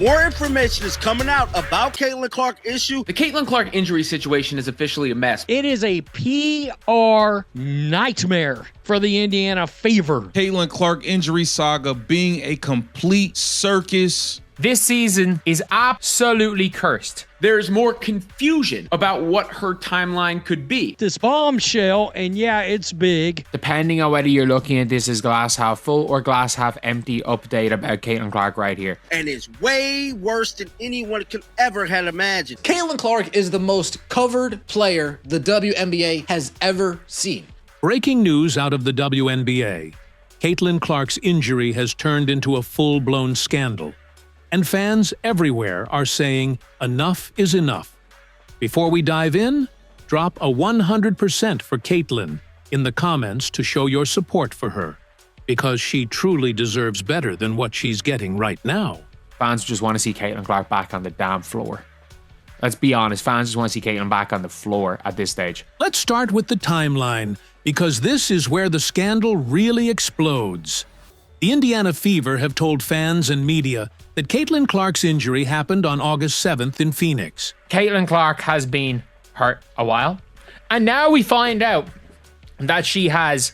More information is coming out about Caitlin Clark issue. The Caitlin Clark injury situation is officially a mess. It is a PR nightmare for the Indiana Fever. Caitlin Clark injury saga being a complete circus. This season is absolutely cursed. There's more confusion about what her timeline could be. This bombshell, and yeah, it's big. Depending on whether you're looking at this as glass half full or glass half empty update about Caitlin Clark right here. And it's way worse than anyone could ever have imagined. Caitlin Clark is the most covered player the WNBA has ever seen. Breaking news out of the WNBA. Caitlin Clark's injury has turned into a full-blown scandal. And fans everywhere are saying enough is enough. Before we dive in, drop a 100% for Caitlin in the comments to show your support for her, because she truly deserves better than what she's getting right now. Fans just want to see Caitlin Clark back on the damn floor. Let's be honest, fans just want to see Caitlin back on the floor at this stage. Let's start with the timeline, because this is where the scandal really explodes. The Indiana Fever have told fans and media that Caitlin Clark's injury happened on August 7th in Phoenix. Caitlin Clark has been hurt a while, and now we find out that she has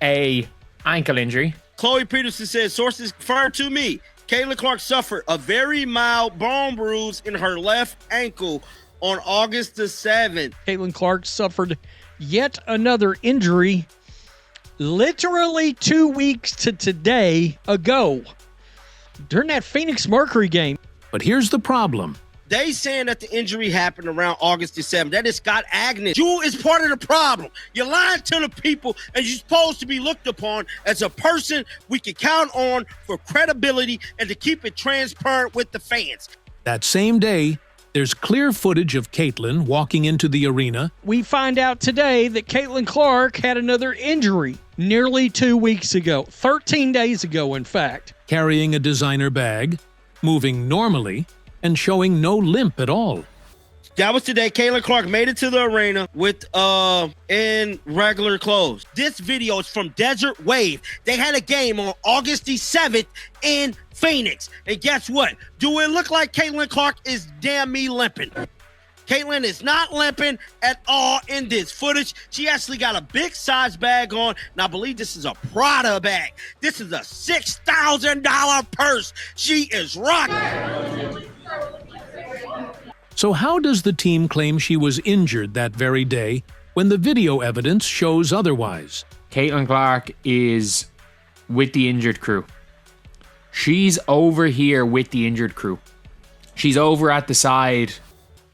a ankle injury. Chloe Peterson says, sources confirmed to me, Caitlin Clark suffered a very mild bone bruise in her left ankle on August the 7th. Caitlin Clark suffered yet another injury literally 2 weeks to today ago during that Phoenix Mercury game. But here's the problem. They saying that the injury happened around August the 7th. That is Scott Agnes. You is part of the problem. You're lying to the people, and you're supposed to be looked upon as a person we can count on for credibility and to keep it transparent with the fans. That same day, there's clear footage of Caitlin walking into the arena. We find out today that Caitlin Clark had another injury nearly 2 weeks ago, 13 days ago, in fact. Carrying a designer bag, moving normally, and showing no limp at all. That was today. Caitlin Clark made it to the arena with in regular clothes. This video is from Desert Wave. They had a game on August the 7th in Phoenix. And guess what? Do it look like Caitlin Clark is damn me limping? Caitlin is not limping at all in this footage. She actually got a big size bag on, and I believe this is a Prada bag. This is a $6,000 purse. She is rocking. So how does the team claim she was injured that very day when the video evidence shows otherwise? Caitlin Clark is with the injured crew. She's over here with the injured crew. She's over at the side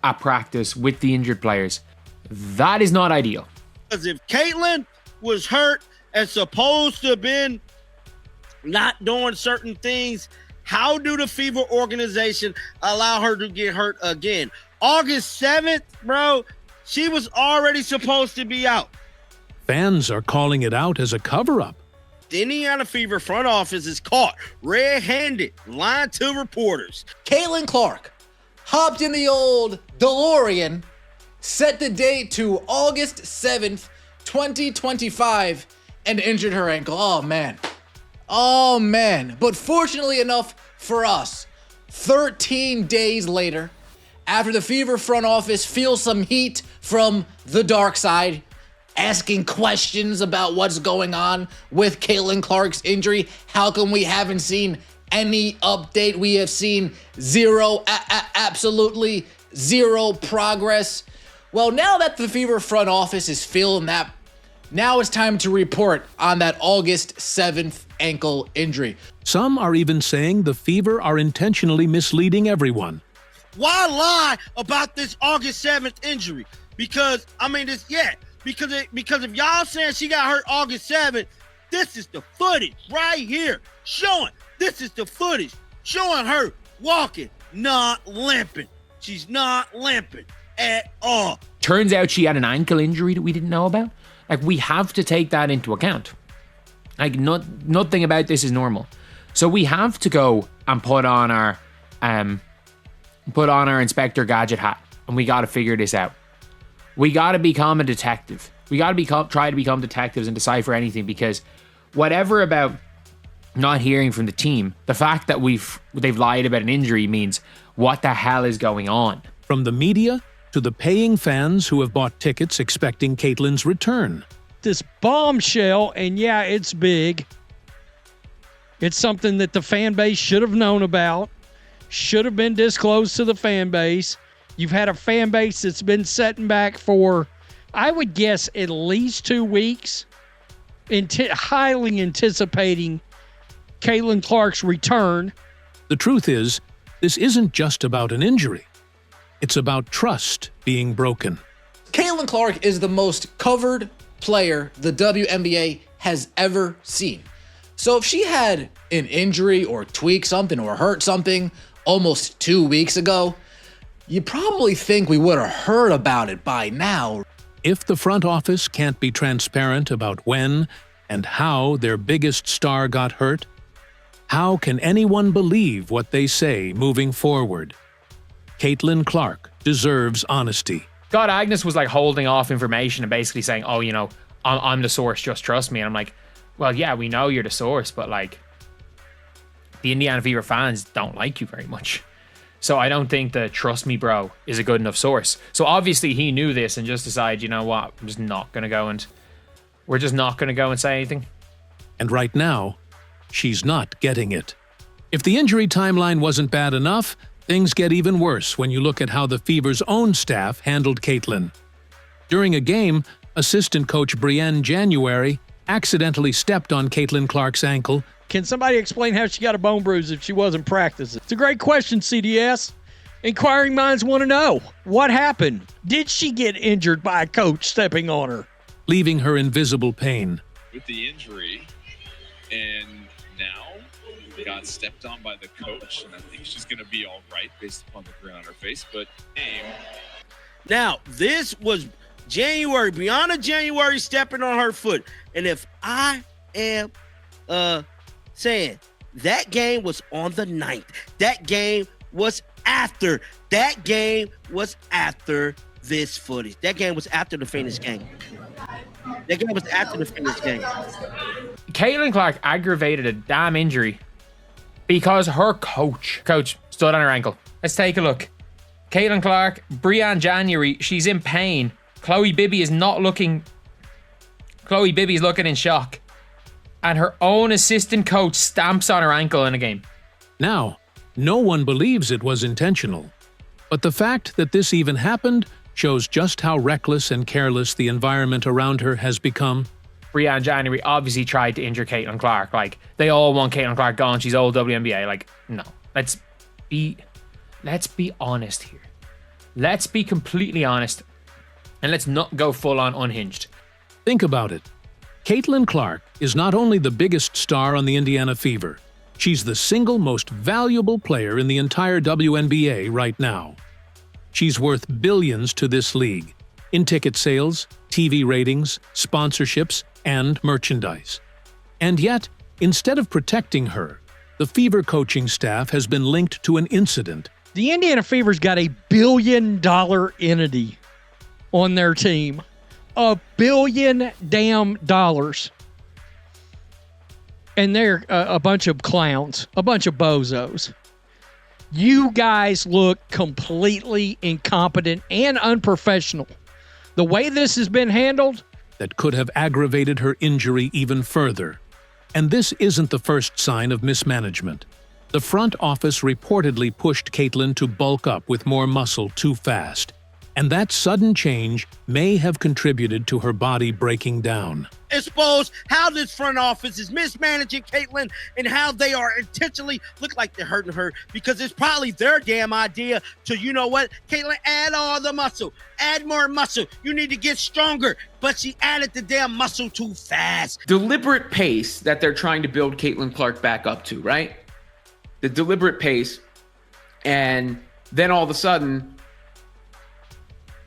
at practice with the injured players. That is not ideal. Because if Caitlin was hurt and supposed to have been not doing certain things, how do the Fever organization allow her to get hurt again? August 7th, bro, she was already supposed to be out. Fans are calling it out as a cover-up. The Indiana Fever front office is caught red-handed, lying to reporters. Caitlin Clark hopped in the old DeLorean, set the date to August 7th, 2025, and injured her ankle. Oh, man. Oh, man. But fortunately enough for us, 13 days later, after the Fever front office feels some heat from the dark side, asking questions about what's going on with Caitlin Clark's injury, how come we haven't seen any update? We have seen zero, absolutely zero progress. Well, now that the Fever front office is feeling that, now it's time to report on that August 7th ankle injury. Some are even saying the Fever are intentionally misleading everyone. Why lie about this August 7th injury? Because, I mean, because if y'all saying she got hurt August 7th, this is the footage right here showing. This is the footage showing her walking, not limping. She's not limping at all. Turns out she had an ankle injury that we didn't know about. Like, we have to take that into account. Like, nothing about this is normal. So we have to go and put on our Inspector Gadget hat, and we got to figure this out. We got to become a detective. We got to try to become detectives and decipher anything, because whatever about not hearing from the team. The fact that they've lied about an injury means what the hell is going on? From the media to the paying fans who have bought tickets expecting Caitlyn's return. This bombshell, and yeah, it's big. It's something that the fan base should have known about, should have been disclosed to the fan base. You've had a fan base that's been sitting back for, I would guess, at least 2 weeks, highly anticipating Caitlin Clark's return. The truth is, this isn't just about an injury. It's about trust being broken. Caitlin Clark is the most covered player the WNBA has ever seen. So if she had an injury or tweak something or hurt something almost 2 weeks ago, you probably think we would have heard about it by now. If the front office can't be transparent about when and how their biggest star got hurt, how can anyone believe what they say moving forward? Caitlin Clark deserves honesty. God, Agnes was like holding off information and basically saying, oh, you know, I'm the source, just trust me. And I'm like, well, yeah, we know you're the source, but like, the Indiana Fever fans don't like you very much. So I don't think the trust me, bro, is a good enough source. So obviously he knew this and just decided, you know what, we're just not going to go and say anything. And right now, she's not getting it. If the injury timeline wasn't bad enough, things get even worse when you look at how the Fever's own staff handled Caitlin. During a game, assistant coach Brienne January accidentally stepped on Caitlin Clark's ankle. Can somebody explain how she got a bone bruise if she wasn't practicing? It's a great question, CDS. Inquiring minds want to know. What happened? Did she get injured by a coach stepping on her? Leaving her in visible pain. With the injury, and now got stepped on by the coach, and I think she's going to be all right based upon the grin on her face, but Now, this was January, Brianna January stepping on her foot. And if I am saying that game was on the 9th, that game was after this footage. That game was after the Phoenix game. Caitlin Clark aggravated a damn injury because her coach stood on her ankle. Let's take a look. Caitlin Clark, Brianne January, she's in pain. Chloe Bibby is looking in shock. And her own assistant coach stamps on her ankle in a game. Now, no one believes it was intentional. But the fact that this even happened shows just how reckless and careless the environment around her has become. Brianne January obviously tried to injure Caitlin Clark. Like, they all want Caitlin Clark gone. She's old WNBA. Like, no. Let's be honest here. Let's be completely honest. And let's not go full on unhinged. Think about it. Caitlin Clark is not only the biggest star on the Indiana Fever, she's the single most valuable player in the entire WNBA right now. She's worth billions to this league, in ticket sales, TV ratings, sponsorships, and merchandise. And yet, instead of protecting her, the Fever coaching staff has been linked to an incident. The Indiana Fever's got $1 billion entity on their team. $1 billion damn dollars. And they're a bunch of clowns, a bunch of bozos. You guys look completely incompetent and unprofessional. The way this has been handled, that could have aggravated her injury even further. And this isn't the first sign of mismanagement. The front office reportedly pushed Caitlin to bulk up with more muscle too fast. And that sudden change may have contributed to her body breaking down. Expose how this front office is mismanaging Caitlin and how they are intentionally look like they're hurting her because it's probably their damn idea to, you know what, Caitlin, add all the muscle, add more muscle. You need to get stronger. But she added the damn muscle too fast. Deliberate pace that they're trying to build Caitlin Clark back up to, right? The deliberate pace. And then all of a sudden,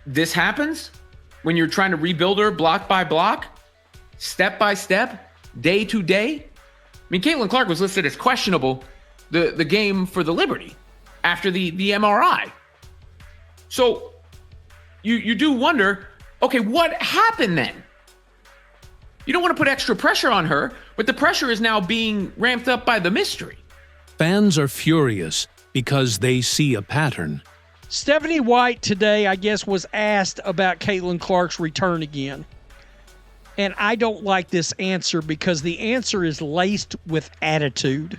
this happens when you're trying to rebuild her block by block, step by step, day to day. I mean, Caitlin Clark was listed as questionable the game for the Liberty after the MRI. So you do wonder, okay, what happened then? You don't want to put extra pressure on her, but the pressure is now being ramped up by the mystery. Fans are furious because they see a pattern. Stephanie White today, I guess, was asked about Caitlin Clark's return again. And I don't like this answer because the answer is laced with attitude.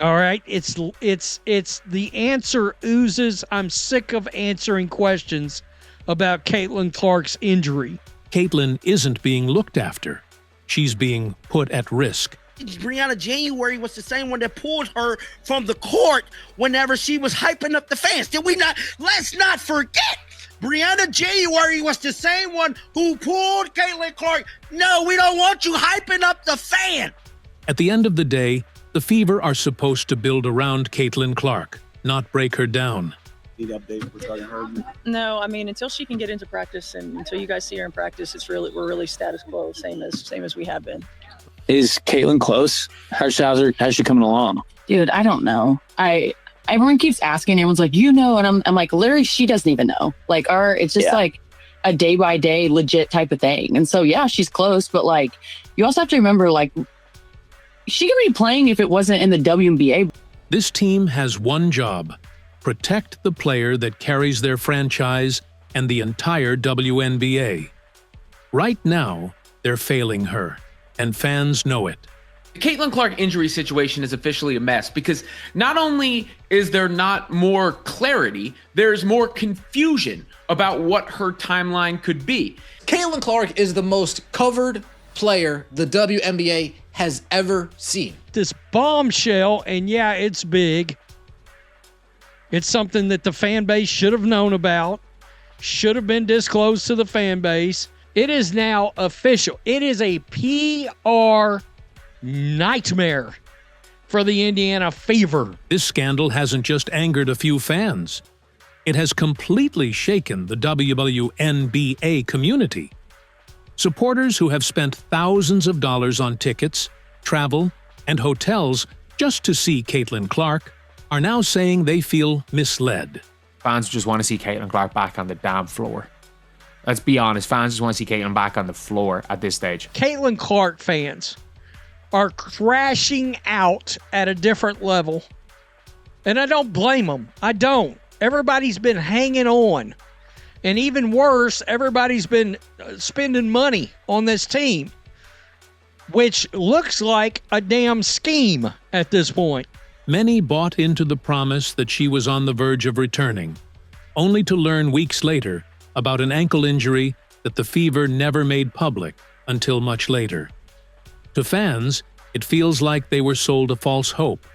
All right? It's the answer oozes, I'm sick of answering questions about Caitlin Clark's injury. Caitlin isn't being looked after. She's being put at risk. Brianna January was the same one that pulled her from the court whenever she was hyping up the fans. Did we not? Let's not forget. Brianna January was the same one who pulled Caitlin Clark. No, we don't want you hyping up the fan. At the end of the day, the Fever are supposed to build around Caitlin Clark, not break her down. Need updates regarding her? No, I mean, until she can get into practice and until you guys see her in practice, we're really status quo, same as we have been. Is Caitlin close? How's she coming along? Dude, I don't know. Everyone keeps asking. Everyone's like, and I'm like, literally, she doesn't even know. Like, it's just like a day by day legit type of thing. And so, yeah, she's close, but like, you also have to remember, like, she could be playing if it wasn't in the WNBA. This team has one job: protect the player that carries their franchise and the entire WNBA. Right now, they're failing her, and fans know it. The Caitlin Clark injury situation is officially a mess because not only is there not more clarity, there's more confusion about what her timeline could be. Caitlin Clark is the most covered player the WNBA has ever seen. This bombshell, and yeah, it's big. It's something that the fan base should have known about, should have been disclosed to the fan base. It is now official. It is a PR nightmare for the Indiana Fever. This scandal hasn't just angered a few fans. It has completely shaken the WNBA community. Supporters who have spent thousands of dollars on tickets, travel, and hotels just to see Caitlin Clark are now saying they feel misled. Fans just want to see Caitlin Clark back on the damn floor. Let's be honest, fans just want to see Caitlin back on the floor at this stage. Caitlin Clark fans are crashing out at a different level. And I don't blame them. I don't. Everybody's been hanging on. And even worse, everybody's been spending money on this team, which looks like a damn scheme at this point. Many bought into the promise that she was on the verge of returning, only to learn weeks later about an ankle injury that the Fever never made public until much later. To fans, it feels like they were sold a false hope.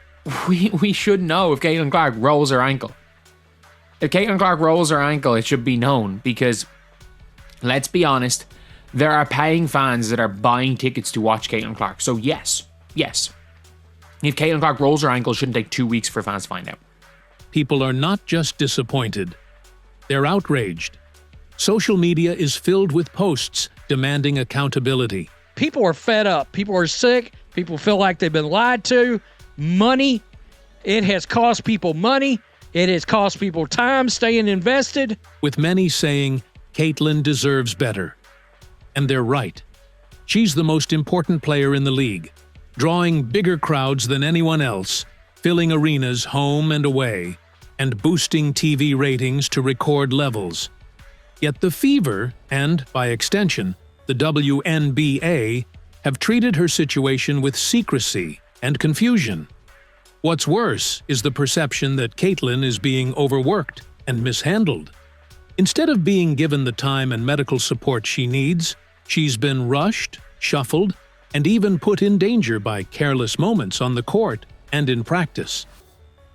We should know if Caitlin Clark rolls her ankle. If Caitlin Clark rolls her ankle, it should be known because, let's be honest, there are paying fans that are buying tickets to watch Caitlin Clark. So yes. If Caitlin Clark rolls her ankle, it shouldn't take 2 weeks for fans to find out. People are not just disappointed. They're outraged. Social media is filled with posts demanding accountability. People are fed up. People are sick. People feel like they've been lied to. Money. It has cost people money. It has cost people time staying invested. With many saying Caitlin deserves better. And they're right. She's the most important player in the league, drawing bigger crowds than anyone else, filling arenas home and away, and boosting TV ratings to record levels. Yet the Fever, and by extension, the WNBA, have treated her situation with secrecy and confusion. What's worse is the perception that Caitlin is being overworked and mishandled. Instead of being given the time and medical support she needs, she's been rushed, shuffled, and even put in danger by careless moments on the court and in practice.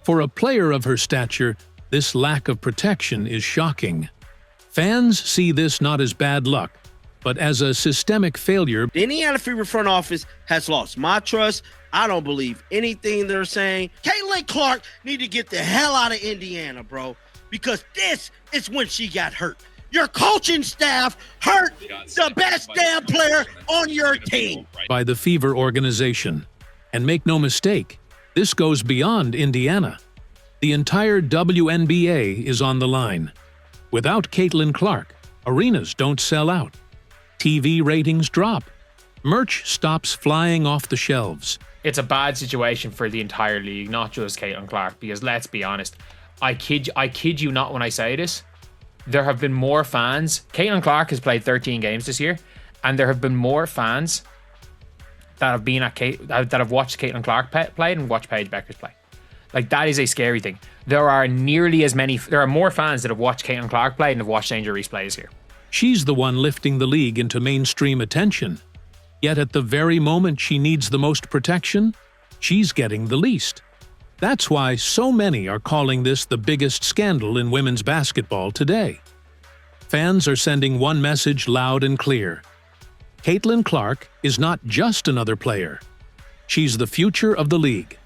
For a player of her stature, this lack of protection is shocking. Fans see this not as bad luck, but as a systemic failure. The Indiana Fever front office has lost my trust. I don't believe anything they're saying. Caitlin Clark need to get the hell out of Indiana, bro, because this is when she got hurt. Your coaching staff hurt the best damn player on your team. By the Fever organization. And make no mistake, this goes beyond Indiana. The entire WNBA is on the line. Without Caitlin Clark, arenas don't sell out. TV ratings drop. merch stops flying off the shelves. It's a bad situation for the entire league, not just Caitlin Clark, because let's be honest, I kid you not when I say this, there have been more fans. Caitlin Clark has played 13 games this year, and there have been more fans that have been that have watched Caitlin Clark play and watched Paige Beckers play. Like, that is a scary thing. There are more fans that have watched Caitlin Clark play and have watched Angel Reese play this year. She's the one lifting the league into mainstream attention. Yet at the very moment she needs the most protection, she's getting the least. That's why so many are calling this the biggest scandal in women's basketball today. Fans are sending one message loud and clear. Caitlin Clark is not just another player. She's the future of the league.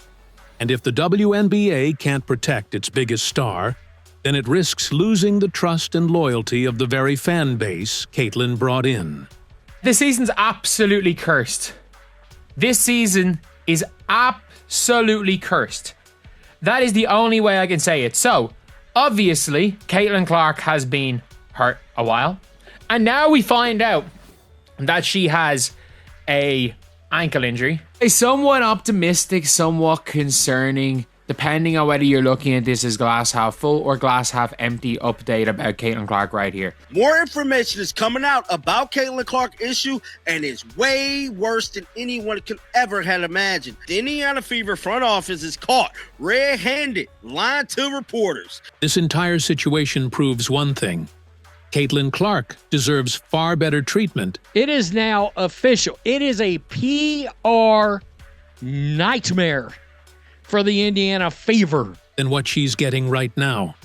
And if the WNBA can't protect its biggest star, then it risks losing the trust and loyalty of the very fan base Caitlin brought in. This season's absolutely cursed. This season is absolutely cursed. That is the only way I can say it. So, obviously, Caitlin Clark has been hurt a while. And now we find out that she has a ankle injury. A somewhat optimistic, somewhat concerning, depending on whether you're looking at this as glass half full or glass half empty update about Caitlin Clark right here. More information is coming out about Caitlin Clark issue, and it's way worse than anyone could ever have imagined. The Indiana Fever front office is caught red-handed, lying to reporters. This entire situation proves one thing. Caitlin Clark deserves far better treatment. It is now official. It is a PR nightmare for the Indiana Fever than what she's getting right now.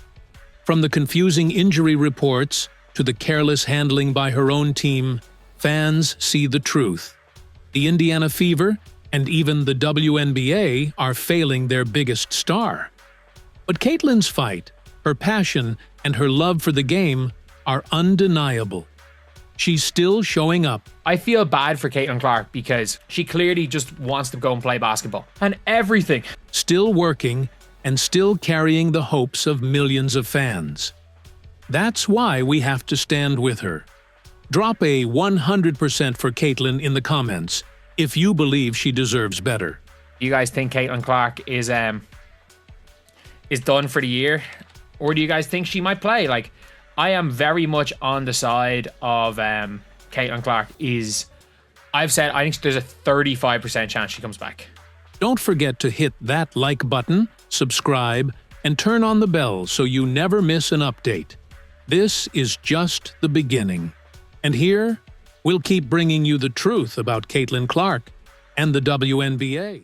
From the confusing injury reports to the careless handling by her own team, fans see the truth. The Indiana Fever and even the WNBA are failing their biggest star. But Caitlin's fight, her passion, and her love for the game are undeniable. She's still showing up. I feel bad for Caitlin Clark because she clearly just wants to go and play basketball. And everything. Still working and still carrying the hopes of millions of fans. That's why we have to stand with her. Drop a 100% for Caitlin in the comments if you believe she deserves better. Do you guys think Caitlin Clark is done for the year? Or do you guys think she might play? Like, I am very much on the side of Caitlin Clark. I've said I think there's a 35% chance she comes back. Don't forget to hit that like button, subscribe, and turn on the bell so you never miss an update. This is just the beginning. And here, we'll keep bringing you the truth about Caitlin Clark and the WNBA.